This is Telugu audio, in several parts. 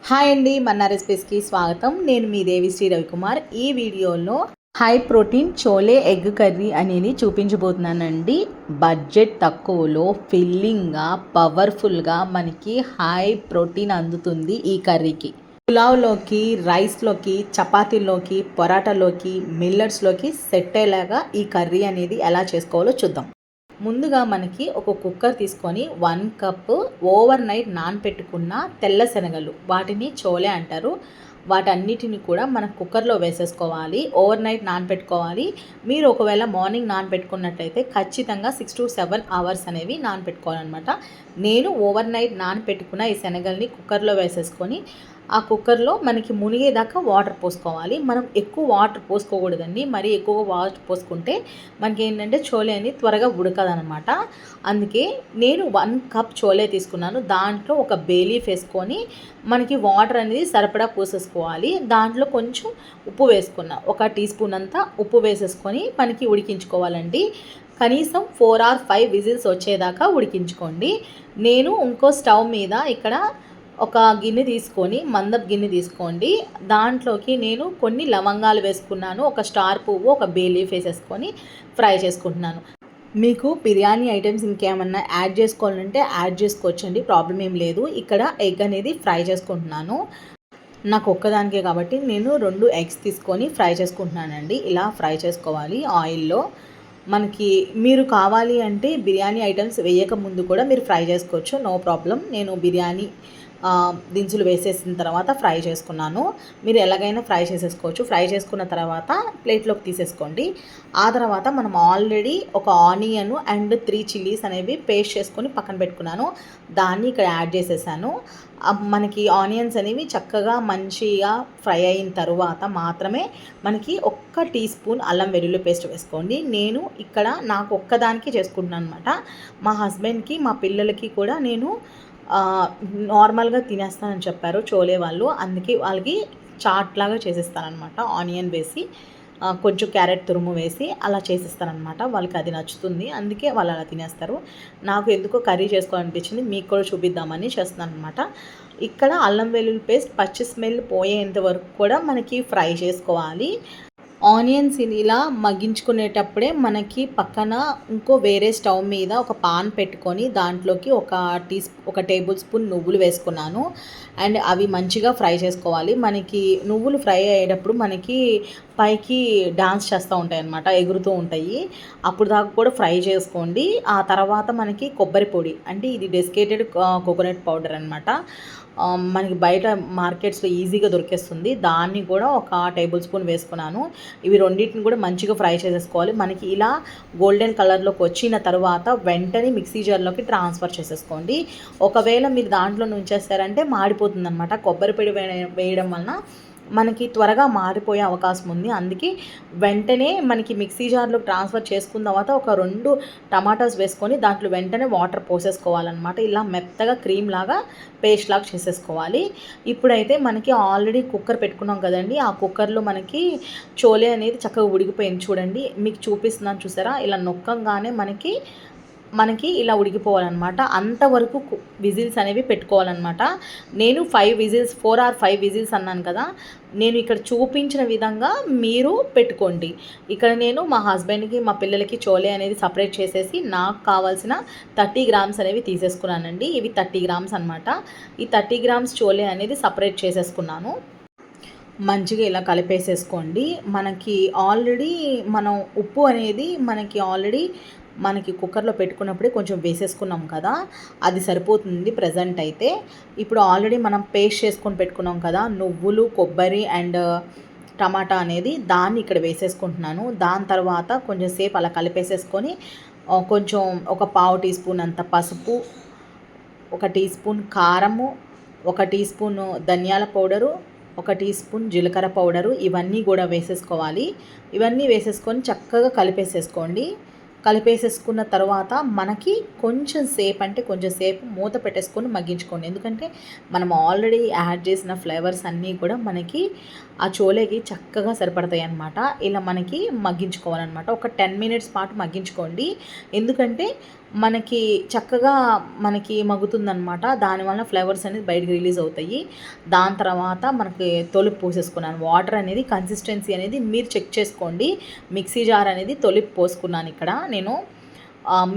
హాయ్ అండి, మన్నా రెసిపీస్కి స్వాగతం. నేను మీ దేవిశ్రీ రవికుమార్. ఈ వీడియోలో high protein chole egg curry అనేది చూపించబోతున్నానండి. బడ్జెట్ తక్కువలో ఫిల్లింగ్గా పవర్ఫుల్గా మనకి హై ప్రోటీన్ అందుతుంది ఈ కర్రీకి. పులావ్లోకి, రైస్లోకి, చపాతీల్లోకి, పొరాటాలోకి, మిల్లెట్స్లోకి సెట్ అయ్యేలాగా ఈ కర్రీ అనేది ఎలా చేసుకోవాలో చూద్దాం. ముందుగా మనకి ఒక కుక్కర్ తీసుకొని 1 కప్ ఓవర్ నైట్ నానపెట్టుకున్న తెల్ల శనగలు, వాటిని చోలే అంటారు. వాటన్నిటిని కూడా మనం కుక్కర్లో వేసేసుకోవాలి. ఓవర్ నైట్ నానపెట్టుకోవాలి. మీరు ఒకవేళ మార్నింగ్ నానపెట్టుకున్నట్లయితే ఖచ్చితంగా 6 to 7 అవర్స్ అనేవి నానపెట్టుకోవాలన్నమాట. నేను ఓవర్ నైట్ నానపెట్టుకున్న ఈ శనగల్ని కుక్కర్లో వేసేసుకొని ఆ కుక్కర్లో మనకి మునిగేదాకా వాటర్ పోసుకోవాలి. మనం ఎక్కువ వాటర్ పోసుకోకూడదండి. మరీ ఎక్కువ వాటర్ పోసుకుంటే మనకి ఏంటంటే చోలే అనేది త్వరగా ఉడకదనమాట. అందుకే నేను 1 కప్ చోలే తీసుకున్నాను. దాంట్లో ఒక బే లీఫ్ వేసుకొని మనకి వాటర్ అనేది సరిపడా పోసేసుకోవాలి. దాంట్లో కొంచెం ఉప్పు వేసుకున్నా, 1 టీ స్పూన్ అంతా ఉప్పు వేసేసుకొని మనకి ఉడికించుకోవాలండి. కనీసం 4 or 5 విజిల్స్ వచ్చేదాకా ఉడికించుకోండి. నేను ఇంకో స్టవ్ మీద ఇక్కడ ఒక గిన్నె తీసుకొని, మందపు గిన్నె తీసుకోండి. దాంట్లోకి నేను కొన్ని లవంగాలు వేసుకున్నాను, ఒక స్టార్ పువ్వు, ఒక బే లీఫ్ వేసేసుకొని ఫ్రై చేసుకుంటున్నాను. మీకు బిర్యానీ ఐటమ్స్ ఇంకేమన్నా యాడ్ చేసుకోవాలంటే యాడ్ చేసుకోవచ్చండి, ప్రాబ్లం ఏం లేదు. ఇక్కడ ఎగ్ అనేది ఫ్రై చేసుకుంటున్నాను. నాకు ఒక్కదానికే కాబట్టి నేను 2 ఎగ్స్ తీసుకొని ఫ్రై చేసుకుంటున్నానండి. ఇలా ఫ్రై చేసుకోవాలి ఆయిల్లో. మనకి మీరు కావాలి అంటే బిర్యానీ ఐటమ్స్ వేయక ముందు కూడా మీరు ఫ్రై చేసుకోవచ్చు, నో ప్రాబ్లం. నేను బిర్యానీ దినుసులు వేసేసిన తర్వాత ఫ్రై చేసుకున్నాను. మీరు ఎలాగైనా ఫ్రై చేసేసుకోవచ్చు. ఫ్రై చేసుకున్న తర్వాత ప్లేట్లోకి తీసేసుకోండి. ఆ తర్వాత మనం ఆల్రెడీ ఒక ఆనియన్ అండ్ 3 చిల్లీస్ అనేవి పేస్ట్ చేసుకొని పక్కన పెట్టుకున్నాను. దాన్ని ఇక్కడ యాడ్ చేసేసాను. మనకి ఆనియన్స్ అనేవి చక్కగా మంచిగా ఫ్రై అయిన తర్వాత మాత్రమే మనకి 1 టీ స్పూన్ అల్లం వెల్లుల్లి పేస్ట్ వేసుకోండి. నేను ఇక్కడ నాకు ఒక్కదానికి చేసుకుంటున్నాను అనమాట. మా హస్బెండ్కి, మా పిల్లలకి కూడా నేను నార్మల్గా తినేస్తానని చెప్పారు చోలే వాళ్ళు. అందుకే వాళ్ళకి చాట్ లాగా చేసేస్తానమాట. ఆనియన్ వేసి కొంచెం క్యారెట్ తురుము వేసి అలా చేసిస్తానమాట. వాళ్ళకి అది నచ్చుతుంది, అందుకే వాళ్ళు అలా తినేస్తారు. నాకు ఎందుకో కర్రీ చేసుకోవాలనిపించింది, మీకు కూడా చూపిద్దామని చేస్తున్నాను అనమాట. ఇక్కడ అల్లం వెల్లుల్లి పేస్ట్ పచ్చి స్మెల్ పోయేంత వరకు కూడా మనకి ఫ్రై చేసుకోవాలి. ఆనియన్స్ ఇలా మగ్గించుకునేటప్పుడే మనకి పక్కన ఇంకో వేరే స్టవ్ మీద ఒక పాన్ పెట్టుకొని దాంట్లోకి ఒక టేబుల్ స్పూన్ నువ్వులు వేసుకున్నాను. అండ్ అవి మంచిగా ఫ్రై చేసుకోవాలి. మనకి నువ్వులు ఫ్రై అయ్యేటప్పుడు మనకి పైకి డాన్స్ చేస్తూ ఉంటాయి అన్నమాట, ఎగురుతూ ఉంటాయి. అప్పుడు దాకా కూడా ఫ్రై చేసుకోండి. ఆ తర్వాత మనకి కొబ్బరి పొడి, అంటే ఇది డెసికేటెడ్ కోకోనట్ పౌడర్ అనమాట. మనకి బయట మార్కెట్స్లో ఈజీగా దొరికేస్తుంది. దాన్ని కూడా ఒక టేబుల్ స్పూన్ వేసుకున్నాను. ఇవి రెండింటిని కూడా మంచిగా ఫ్రై చేసేసుకోవాలి. మనకి ఇలా గోల్డెన్ కలర్లోకి వచ్చిన తర్వాత వెంటనే మిక్సీ జార్లోకి ట్రాన్స్ఫర్ చేసేసుకోండి. ఒకవేళ మీరు దాంట్లో ఉంచేస్తారంటే మాడిపోతుంది అనమాట. కొబ్బరి పొడి వేయడం వలన మనకి త్వరగా మారిపోయే అవకాశం ఉంది. అందుకే వెంటనే మనకి మిక్సీ జార్లో ట్రాన్స్ఫర్ చేసుకున్న తర్వాత ఒక 2 టమాటాస్ వేసుకొని దాంట్లో వెంటనే వాటర్ పోసేసుకోవాలన్నమాట. ఇలా మెత్తగా క్రీమ్ లాగా పేస్ట్ లాగా చేసేసుకోవాలి. ఇప్పుడైతే మనకి ఆల్రెడీ కుక్కర్ పెట్టుకున్నాం కదండి, ఆ కుక్కర్లో మనకి చోలే అనేది చక్కగా ఉడికిపోయింది. చూడండి, మీకు చూపిస్తున్నాను చూసారా, ఇలా నొక్కంగానే మనకి ఇలా ఉడికిపోవాలన్నమాట. అంతవరకు విజిల్స్ అనేవి పెట్టుకోవాలన్నమాట. నేను 4 or 5 విజిల్స్ అన్నాను కదా, నేను ఇక్కడ చూపించిన విధంగా మీరు పెట్టుకోండి. ఇక్కడ నేను మా హస్బెండ్కి, మా పిల్లలకి చోలే అనేది సపరేట్ చేసేసి నాకు కావాల్సిన 30 గ్రామ్స్ అనేవి తీసేసుకున్నానండి. ఇవి 30 గ్రామ్స్ అనమాట. ఈ 30 గ్రామ్స్ చోలే అనేది సపరేట్ చేసేసుకున్నాను. మంచిగా ఇలా కలిపేసేసుకోండి. మనకి ఆల్రెడీ మనం ఉప్పు అనేది మనకి కుక్కర్లో పెట్టుకున్నప్పుడే కొంచెం వేసేసుకున్నాం కదా, అది సరిపోతుంది ప్రజెంట్ అయితే. ఇప్పుడు ఆల్రెడీ మనం పేస్ట్ చేసుకొని పెట్టుకున్నాం కదా, నువ్వులు, కొబ్బరి అండ్ టమాటా అనేది, దాన్ని ఇక్కడ వేసేసుకుంటున్నాను. దాని తర్వాత కొంచెం సేపు అలా కలిపేసేసుకొని కొంచెం ఒక 1/2 టీ స్పూన్ అంత పసుపు, 1 టీ స్పూన్ కారము, 1 టీ స్పూన్ ధనియాల పౌడరు, 1 టీ స్పూన్ జీలకర్ర పౌడరు, ఇవన్నీ కూడా వేసేసుకోవాలి. ఇవన్నీ వేసేసుకొని చక్కగా కలిపేసేసుకోండి. కలిపేసేసుకున్న తర్వాత మనకి కొంచెం సేపు మూత పెట్టేసుకొని మగ్గించుకోండి. ఎందుకంటే మనం ఆల్రెడీ యాడ్ చేసిన ఫ్లేవర్స్ అన్నీ కూడా మనకి ఆ చోలేకి చక్కగా సరిపడతాయి అన్నమాట. ఇలా మనకి మగ్గించుకోవాలన్నమాట. ఒక 10 మినిట్స్ పాటు మగ్గించుకోండి. ఎందుకంటే మనకి చక్కగా మగ్గుతుందనమాట. దానివల్ల ఫ్లేవర్స్ అనేది బయటకు రిలీజ్ అవుతాయి. దాని తర్వాత మనకి తొలిపి పోసేసుకున్నాను. వాటర్ అనేది కన్సిస్టెన్సీ అనేది మీరు చెక్ చేసుకోండి. మిక్సీ జార్ అనేది తొలిపి పోసుకున్నాను ఇక్కడ నేను.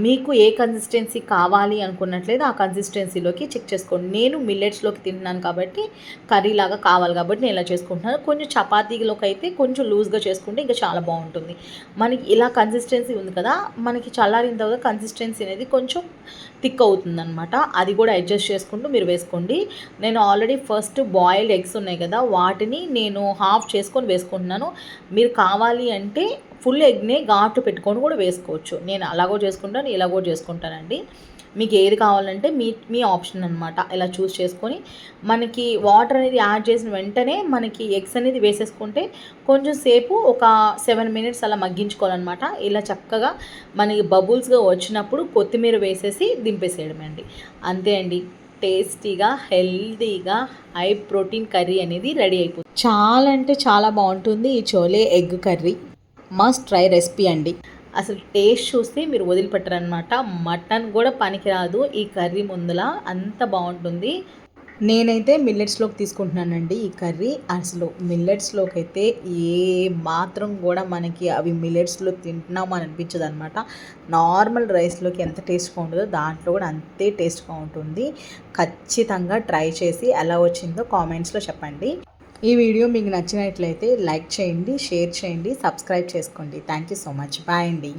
మీకు ఏ కన్సిస్టెన్సీ కావాలి అనుకున్నట్లయితే ఆ కన్సిస్టెన్సీలోకి చెక్ చేసుకోండి. నేను మిల్లెట్స్లోకి తింటున్నాను కాబట్టి కర్రీలాగా కావాలి కాబట్టి నేను ఇలా చేసుకుంటున్నాను. కొంచెం చపాతీలోకి అయితే కొంచెం లూజ్గా చేసుకుంటే ఇంకా చాలా బాగుంటుంది. మనకి ఇలా కన్సిస్టెన్సీ ఉంది కదా, మనకి చల్లారిన తర్వాత కన్సిస్టెన్సీ అనేది కొంచెం థిక్ అవుతుందన్నమాట. అది కూడా అడ్జస్ట్ చేసుకుంటూ మీరు వేసుకోండి. నేను ఆల్రెడీ ఫస్ట్ బాయిల్డ్ ఎగ్స్ ఉన్నాయి కదా, వాటిని నేను హాఫ్ చేసుకొని వేసుకుంటున్నాను. మీరు కావాలి అంటే ఫుల్ ఎగ్నే ఘాటు పెట్టుకొని కూడా వేసుకోవచ్చు. నేను అలాగో చేసుకుంటాను, ఇలాగో చేసుకుంటానండి. మీకు ఏది కావాలంటే మీ ఆప్షన్ అనమాట. ఇలా చూస్ చేసుకొని మనకి వాటర్ అనేది యాడ్ చేసిన వెంటనే మనకి ఎగ్స్ అనేది వేసేసుకుంటే కొంచెం సేపు ఒక 7 మినిట్స్ అలా మగ్గించుకోవాలన్నమాట. ఇలా చక్కగా మనకి బబుల్స్గా వచ్చినప్పుడు కొత్తిమీర వేసేసి దింపేసేయడమే అండి. అంతే అండి. టేస్టీగా హెల్తీగా హై ప్రోటీన్ కర్రీ అనేది రెడీ అయిపోతుంది. చాలా అంటే చాలా బాగుంటుంది ఈ chole egg curry. Must try recipe అండి. అసలు టేస్ట్ చూస్తే మీరు వదిలిపెట్టరనమాట. మటన్ కూడా పనికిరాదు ఈ కర్రీ ముందల, అంత బాగుంటుంది. నేనైతే మిల్లెట్స్లోకి తీసుకుంటున్నానండి ఈ కర్రీ. అసలు మిల్లెట్స్లోకి అయితే ఏ మాత్రం కూడా మనకి అవి మిల్లెట్స్లో తింటున్నామని అనిపించదు అనమాట. నార్మల్ రైస్లోకి ఎంత టేస్ట్గా ఉంటుందో దాంట్లో కూడా అంతే టేస్ట్గా ఉంటుంది. ఖచ్చితంగా ట్రై చేసి ఎలా వచ్చిందో కామెంట్స్లో చెప్పండి. ఈ వీడియో మీకు నచ్చినట్లయితే లైక్ చేయండి, షేర్ చేయండి, సబ్స్క్రైబ్ చేసుకోండి. Thank you so much. Bye అండి.